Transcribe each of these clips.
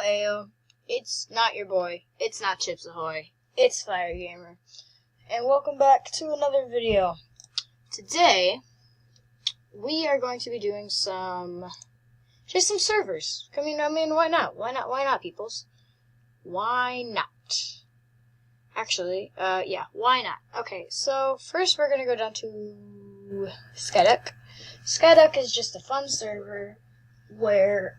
Ayo. It's not your boy. It's not Chips Ahoy. It's Fire Gamer. And welcome back to another video. Today, we are going to be doing some servers. I mean, why not? Why not, peoples? Why not? Actually, yeah, why not? Okay, so first we're gonna go down to Skyduck. Skyduck is just a fun server where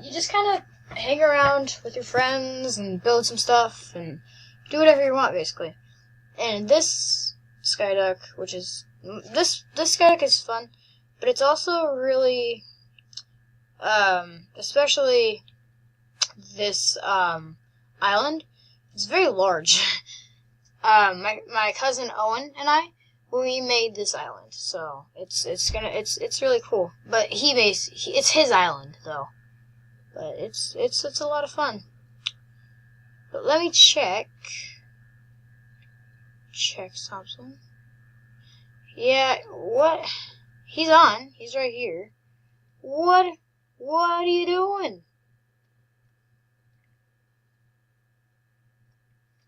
you just kind of hang around with your friends and build some stuff and do whatever you want, basically. And this Skyduck, which is this Skyduck is fun, but it's also really, especially this island. It's very large. My cousin Owen and I, we made this island, so it's really cool. But it's his island though. But it's a lot of fun. But let me check something. Yeah, what? He's on. He's right here. What are you doing?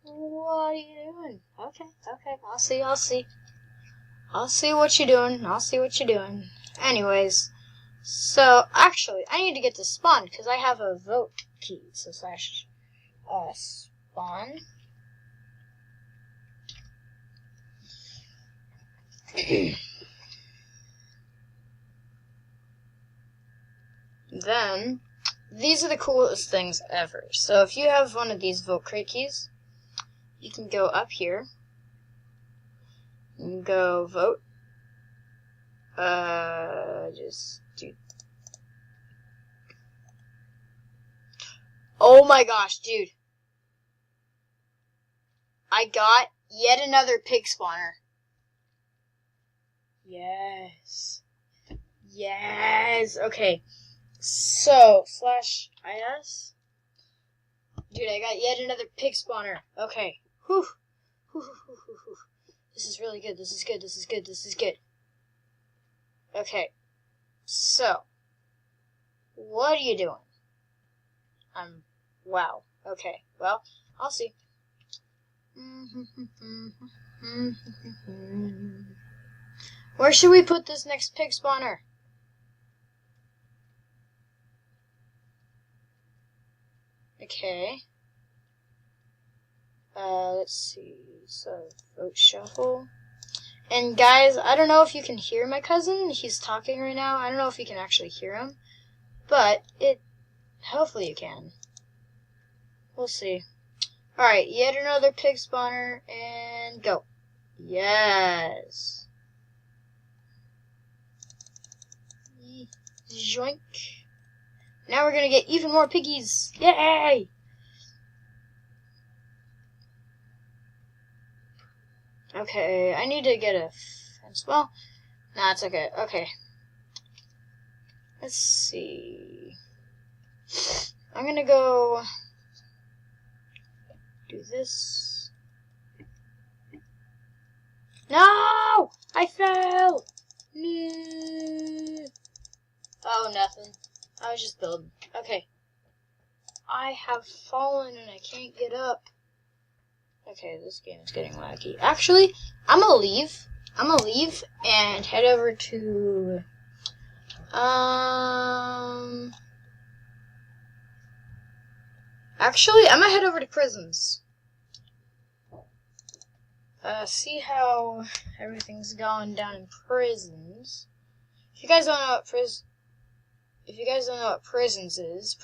What are you doing? Okay. I'll see what you're doing. Anyways, so actually, I need to get to spawn because I have a vote key. So slash spawn. Then these are the coolest things ever. So if you have one of these vote crate keys, you can go up here and go vote. Just do. Oh my gosh, dude. I got yet another pig spawner. Yes. Okay. So, slash IS. Dude, I got yet another pig spawner. Okay. Whew. This is really good. This is good. Okay. So, what are you doing? Wow. Okay. Well, I'll see. Where should we put this next pig spawner? Okay. Let's see. So, vote shuffle. And guys, I don't know if you can hear my cousin. He's talking right now. I don't know if you can actually hear him. But hopefully you can. We'll see. Alright, yet another pig spawner, and go. Yes. Joink. Now we're gonna get even more piggies. Yay! Okay, I need to get a fence. Well, nah, it's okay. Okay. Let's see. I'm gonna go do this. No! I fell! No. Oh, nothing. I was just building. Okay. I have fallen and I can't get up. Okay, this game is getting laggy. Actually, I'm gonna leave. And head over to actually, I'm gonna head over to prisons. See how everything's going down in prisons. If you guys don't know what prisons is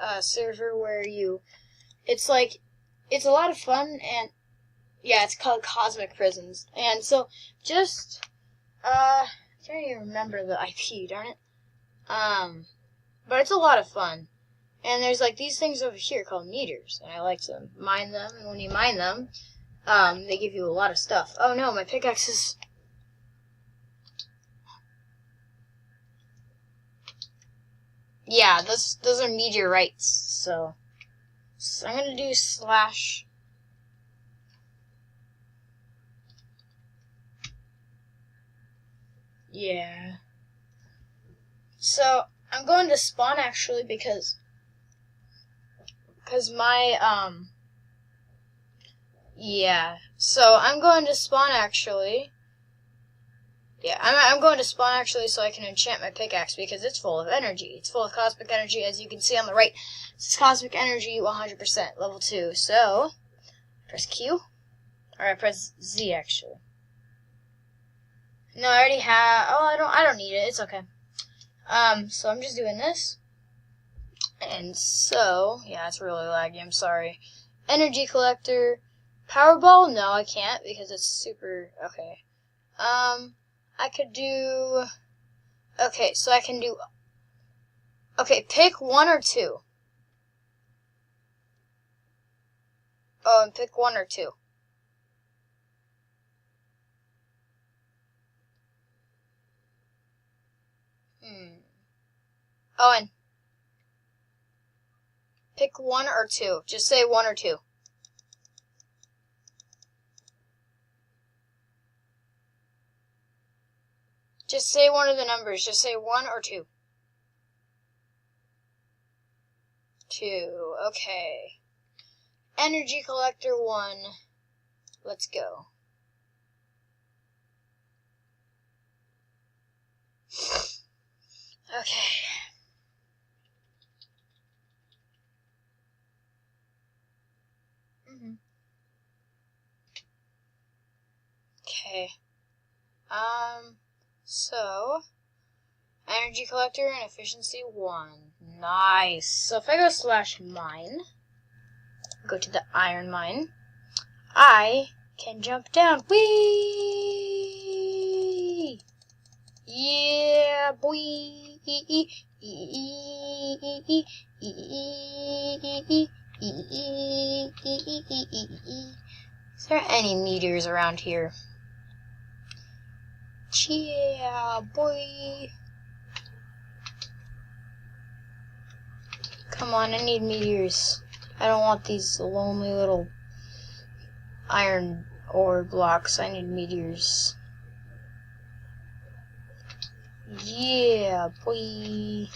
a server where it's a lot of fun, and yeah, it's called Cosmic Prisons. And so just I can't even remember the IP, darn it. But it's a lot of fun. And there's like these things over here called meters, and I like to mine them, and when you mine them, they give you a lot of stuff. Oh no, my pickaxe is... Yeah, those are meteorites, so I'm gonna do slash... Yeah. So, I'm going to spawn actually because Cause my yeah. So I'm going to spawn actually. Yeah, I'm going to spawn actually so I can enchant my pickaxe because it's full of energy. It's full of cosmic energy, as you can see on the right. It's cosmic energy 100%, level 2. So, press Q. Or I press Z actually. No, I already have. Oh, I don't need it. It's okay. So I'm just doing this. And so, yeah, it's really laggy. I'm sorry. Energy collector, Powerball. No, I can't because it's super. Okay. I could do. Okay, so I can do. Okay, pick 1 or 2. Oh, and pick 1 or 2. Oh, and pick 1 or 2. Just say 1 or 2. Just say one of the numbers. Just say 1 or 2. 2. Okay. Energy collector 1. Let's go. Okay. Okay. So, energy collector and efficiency 1. Nice. So if I go /mine, go to the iron mine, I can jump down. Whee! Yeah, boy. Is there any meteors around here? Yeah, boy. Come on, I need meteors. I don't want these lonely little iron ore blocks. I need meteors. Yeah, boy.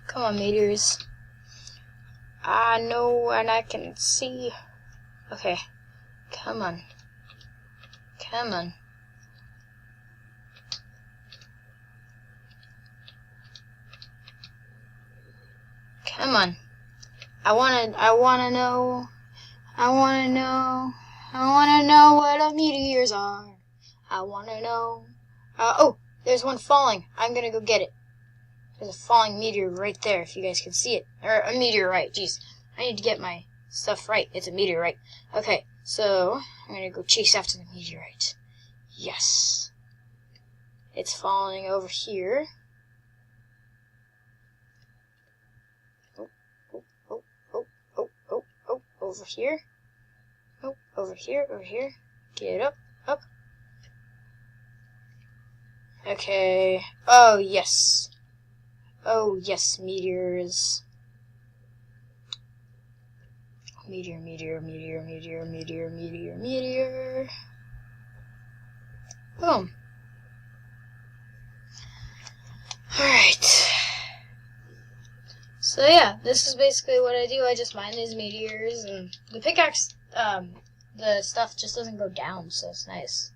Come on, meteors. I know and I can see. Okay. Come on. Come on. Come on. I wanna know what the meteors are. I wanna know. Oh, there's one falling. I'm gonna go get it. There's a falling meteor right there, if you guys can see it. Or a meteorite, jeez. I need to get my stuff right. It's a meteorite. Okay, so I'm gonna go chase after the meteorite. Yes. It's falling over here. Over here. Oh, over here. Get up. Okay. Oh, yes. Oh, yes, meteors. Meteor. Boom. Alright. So yeah, this is basically what I do. I just mine these meteors, and the pickaxe, the stuff just doesn't go down, so it's nice.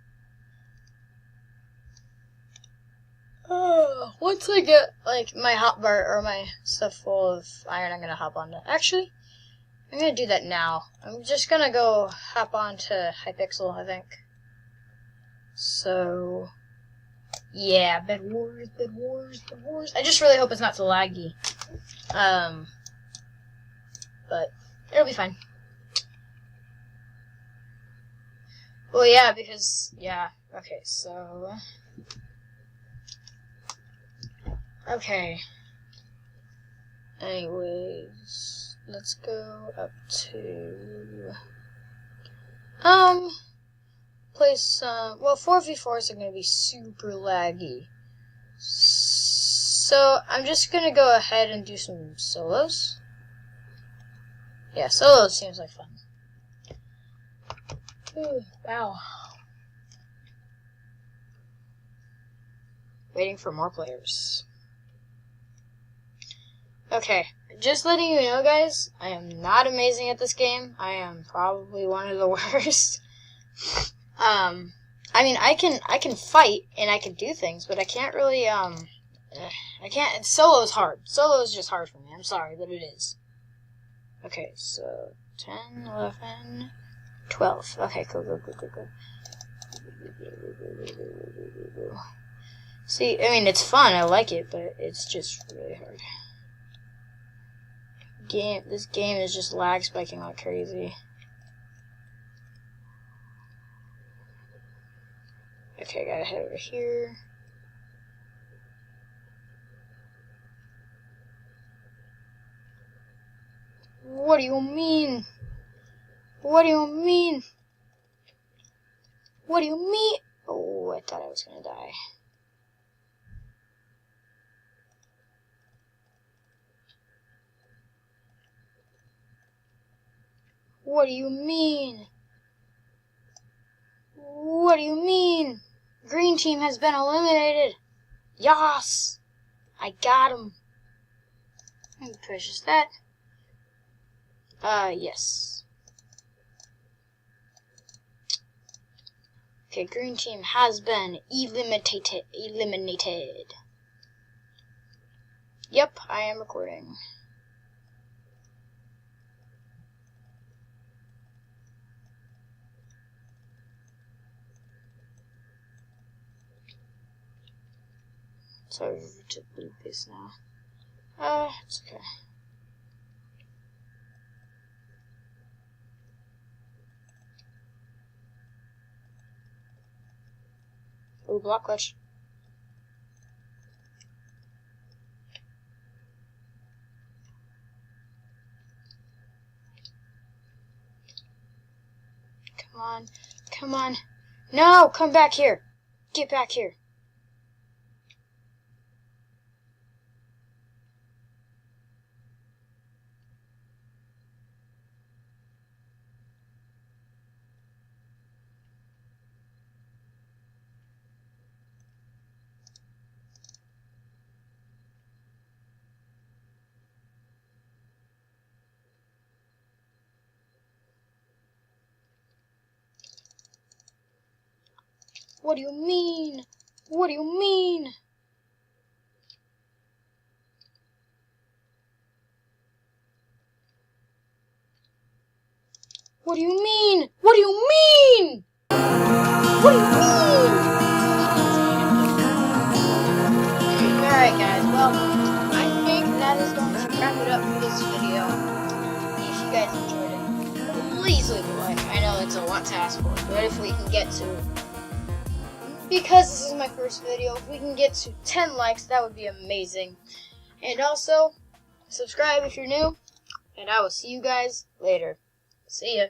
Once I get, like, my hotbar or my stuff full of iron, I'm gonna hop on to... Actually, I'm gonna do that now. I'm just gonna go hop on to Hypixel, I think. So... yeah, Bed Wars. I just really hope it's not so laggy. But it'll be fine. Well, yeah, because, yeah, okay, so... okay. Anyways, let's go up to... place, well, 4v4s are gonna be super laggy. So, I'm just gonna go ahead and do some solos. Yeah, solos seems like fun. Ooh, wow. Waiting for more players. Okay, I just letting you know, guys, I am not amazing at this game. I am probably one of the worst. I mean, I can fight and I can do things, but I can't really, I can't, solo's hard. Solo is just hard for me. I'm sorry, but it is. Okay, so 10, 11, 12. Okay, go. See, I mean, it's fun. I like it, but it's just really hard. This game is just lag spiking like crazy. Okay, gotta head over here. What do you mean? What do you mean? What do you mean? Oh, I thought I was gonna die. What do you mean? What do you mean? Green team has been eliminated. Yas! I got him. Let me purchase that. Yes. Okay, green team has been eliminated. Yep, I am recording. Sorry to bleep this now. It's okay. Oh, block glitch. Come on. Come on. No! Come back here! Get back here! What do you mean? What do you mean? What do you mean? What do you mean? What do you mean? Alright guys, well, I think that is going to wrap it up for this video. If you guys enjoyed it, please leave a like. I know it's a lot to ask for, but if we can get to, because this is my first video, if we can get to 10 likes, that would be amazing. And also, subscribe if you're new, and I will see you guys later. See ya.